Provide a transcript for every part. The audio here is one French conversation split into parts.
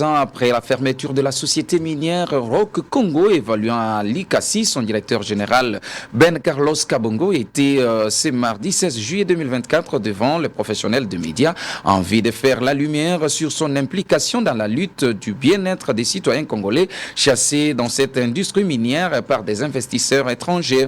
Ans après la fermeture de la société minière Rock Congo, évaluant à l'ICASI, son directeur général Ben Carlos Kabongo était ce mardi 16 juillet 2024 devant les professionnels de médias en envie de faire la lumière sur son implication dans la lutte du bien-être des citoyens congolais chassés dans cette industrie minière par des investisseurs étrangers.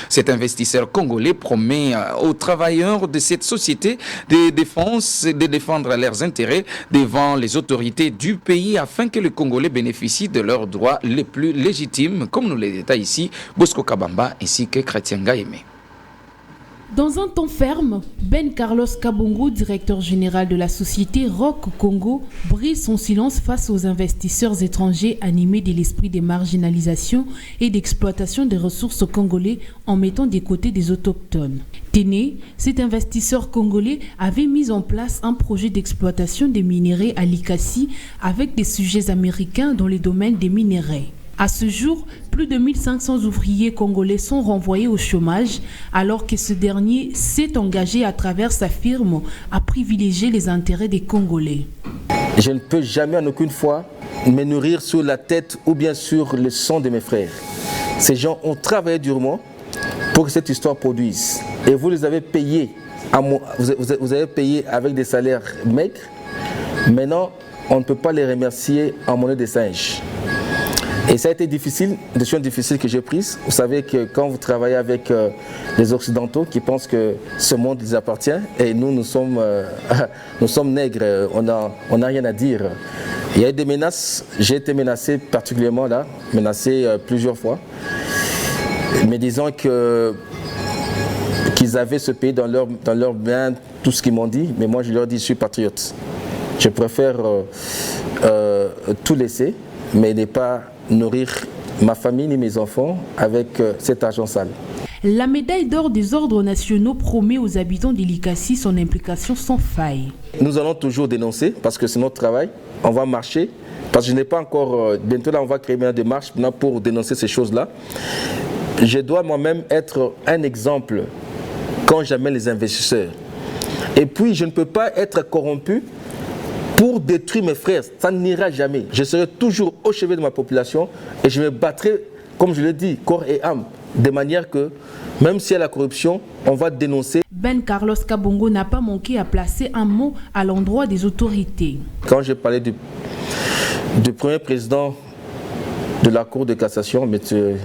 Cet investisseur congolais promet aux travailleurs de cette société de défendre leurs intérêts devant les autorités du pays afin que les Congolais bénéficient de leurs droits les plus légitimes, comme nous les détaille ici Bosco Kabamba ainsi que Chrétien Gaïmé. Dans un ton ferme, Ben Carlos Kabongo, directeur général de la société Rock Congo, brise son silence face aux investisseurs étrangers animés de l'esprit de marginalisation et d'exploitation des ressources congolais en mettant des côtés des autochtones. Téné, cet investisseur congolais avait mis en place un projet d'exploitation des minéraux à l'ICASI avec des sujets américains dans les domaines des minéraux. À ce jour, plus de 1500 ouvriers congolais sont renvoyés au chômage, alors que ce dernier s'est engagé à travers sa firme à privilégier les intérêts des Congolais. Je ne peux jamais en aucune fois me nourrir sur la tête ou bien sur le sang de mes frères. Ces gens ont travaillé durement pour que cette histoire produise. Et vous les avez payés, vous avez payé avec des salaires maigres. Maintenant, on ne peut pas les remercier en monnaie de singe. Et ça a été difficile, une décision difficile que j'ai prise. Vous savez que quand vous travaillez avec les Occidentaux qui pensent que ce monde les appartient, et nous sommes nègres, on n'a rien à dire. Il y a eu des menaces, j'ai été menacé particulièrement là, menacé plusieurs fois, me disant qu'ils avaient ce pays dans leur main, tout ce qu'ils m'ont dit, mais moi je leur dis je suis patriote. Je préfère tout laisser, mais ne pas nourrir ma famille ni mes enfants avec cet argent sale. La médaille d'or des ordres nationaux promet aux habitants de l'ICASI son implication sans faille. Nous allons toujours dénoncer parce que c'est notre travail. On va marcher parce que je n'ai pas encore... bientôt là, on va créer une démarche pour dénoncer ces choses-là. Je dois moi-même être un exemple quand j'amène les investisseurs. Et puis, je ne peux pas être corrompu pour détruire mes frères, ça n'ira jamais. Je serai toujours au chevet de ma population et je me battrai, comme je l'ai dit, corps et âme, de manière que, même s'il y a la corruption, on va dénoncer. Ben Carlos Kabongo n'a pas manqué à placer un mot à l'endroit des autorités. Quand j'ai parlé du premier président de la Cour de cassation, M.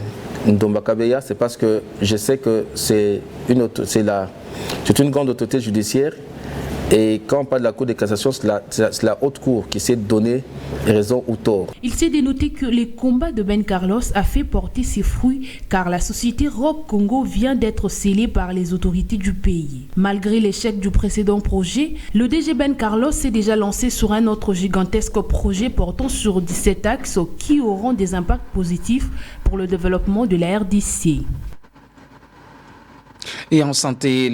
Ndomba Kabeya, c'est parce que je sais que c'est une grande autorité judiciaire. Et quand on parle de la Cour de cassation, c'est la haute cour qui s'est donné raison ou tort. Il s'est dénoté que le combat de Ben Carlos a fait porter ses fruits car la société Rock Congo vient d'être scellée par les autorités du pays. Malgré l'échec du précédent projet, le DG Ben Carlos s'est déjà lancé sur un autre gigantesque projet portant sur 17 axes qui auront des impacts positifs pour le développement de la RDC. Et en santé,